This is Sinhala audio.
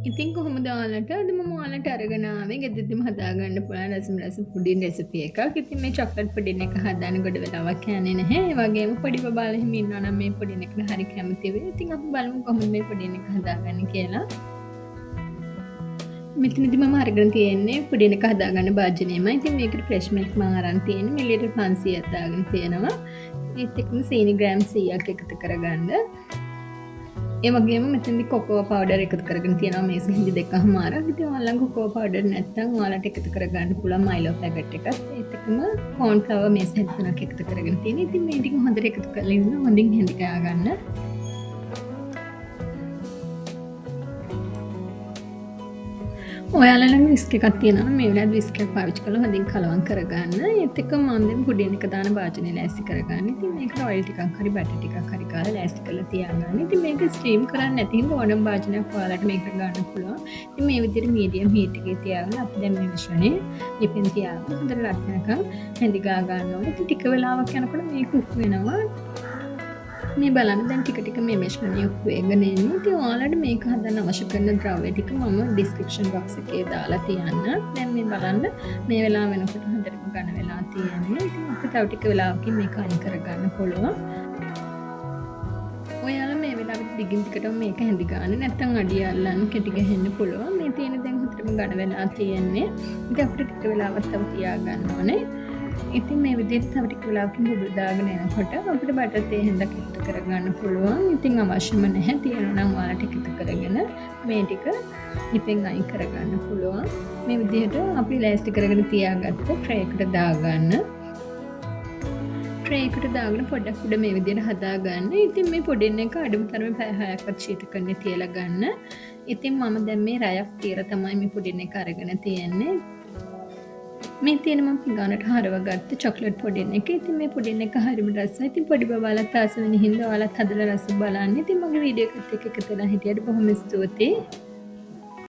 ඉතින් කොහොමද ඔයාලට අද මම ඔයාලට අරගෙන ආවේ ගෙදරදිම හදාගන්න පුළුවන් රස පුඩින් රෙසිපි එකක්. ඉතින් මේ චොක්ලට් පුඩින් එක හදාන්න ගොඩ වෙලාවක් යන්නේ නැහැ. ඒ වගේම පොඩි බබාලා එහෙම ඉන්නවා නම් මේ පුඩින් එකට හරි කැමති වෙයි. ඉතින් අපි බලමු කොහොමද මේ පුඩින් එක හදාගන්නේ කියලා. මෙතනදි මම අරගෙන තියෙන්නේ පුඩින් එක හදාගන්න භාජනයමයි. ඉතින් මේකට ෆ්‍රෙෂ් මිල්ක් මම අරන් තියෙන්නේ මිලිලිටර් 500ක් දාගෙන තියෙනවා. ඒත් එක්කම සීනි ග්‍රෑම් 100ක් එකතු කරගන්න. ඒ වගේම මෙතනදි කොකෝ පවුඩර් එකතු කරගෙන තියෙනවා මේස හිඳි දෙකමාරක්. ඉතින් ඔයාලට කොකෝ පවුඩර් නැත්නම් ඔයාලට එකතු කරගන්න පුළුවන් මයිලෝ පැකට් එකක්. ඒත් එක්කම කෝන් ෆ්ලවර් මේස හිඳි තුනක් එකතු කරගෙන තියෙනවා. ඉතින් මේ ටික හොඳට එකතු කරලා ඉන්න හොඳින් හැඳි ගා ගන්න. ඔයාලා ළඟ විස්ක් එකක් තියෙනවා නම් මේ වෙලාවට විස්ක් එක පාවිච්චි කරලා හොඳින් කලවම් කරගන්න. ඒත් එක්කම මම දැන් පුඩින් එක දාන භාජනය ලෑස්ති කරගන්න. ඉතින් මේකට ඔයිල් ටිකක් හරි බටර් ටිකක් හරි කාලා ලෑස්ති කරලා තියාගන්න. ඉතින් මේක ස්ටීම් කරන්න නැති හින්දා ඕනම භාජනයක් ඔයාලට මේකට ගන්න පුළුවන්. ඉතින් මේ විදිහට මීඩියම් හීට් එකේ තියාගෙන අපි දැන් මේ මිශ්‍රණය ලිපෙන් තියාගෙන හොඳට රත්නකම් හැඳි ගා ගන්න ඕනේ. ඉතින් ටික වෙලාවක් යනකොට මේක කුක් වෙනවා. මේ බලන්න දැන් ටික ටික මේ මිශ්‍රණය උප්පේගෙන එන්නේ. ඉතින් ඔයාලට මේක හදන්න අවශ්‍ය කරන ද්‍රව්‍ය ටික මම ඩිස්ක්‍රිප්ෂන් බොක්ස් එකේ දාලා තියන්න. දැන් මේ බලන්න මේ වෙලාව වෙනකොට හොඳටම ඝන වෙලා තියෙන්නේ. ඉතින් අපිට තව ටික වෙලාවකින් මේක අයින් කරගන්න පුළුවන්. ඔයාලා මේ වෙලාවට දිගින් දිගටම මේක හැඳි ගන්න නැත්නම් අඩිය අල්ලන්න කෙටි ගහන්න පුළුවන්. මේ තියෙන දැන් හොඳටම ඝන වෙලා තියෙන්නේ. ඉතින් අපිට ටික වෙලාවක් තව තියාගන්න ඕනේ. ඉතින් මේ විදිහට තව ටික වෙලාවකින් බුබුලු දාගෙන එනකොට අපිට බටර් තේ හැඳක් එකතු කරගන්න පුළුවන්. ඉතින් අවශ්‍යම නැහැ තියෙනවා නම් ඔයාලට එකතු කරගෙන මේ ටික ලිපෙන් අයින් කරගන්න පුළුවන්. මේ විදිහට අපි ලෑස්ති කරගෙන තියාගත්ත ට්‍රේ එකට දාගන්න. ට්‍රේ එකට දාගෙන පොඩ්ඩක් උඩ මේ විදිහට හදාගන්න. ඉතින් මේ පුඩින් එක අඩුම තරමේ පැය 6ක්වත් ශීතකරණේ තියලා ගන්න. ඉතින් මම දැන් මේ රැයක් තියලා තමයි මේ පුඩින් එක අරගෙන තියෙන්නේ. මේ තියෙන මම පිඟානට හරවගත්ත චොක්ලට් පුඩින් එක. ඉතින් මේ පුඩින් එක හරිම රසයි. ඉතින් පොඩි බබාලත් ආස වෙන හින්දා ඔයාලත් හදලා රස බලන්න. ඉතින් මගේ වීඩියෝ එකත් එක්ක එකතු වෙලා හිටියට බොහොම ස්තුතියි.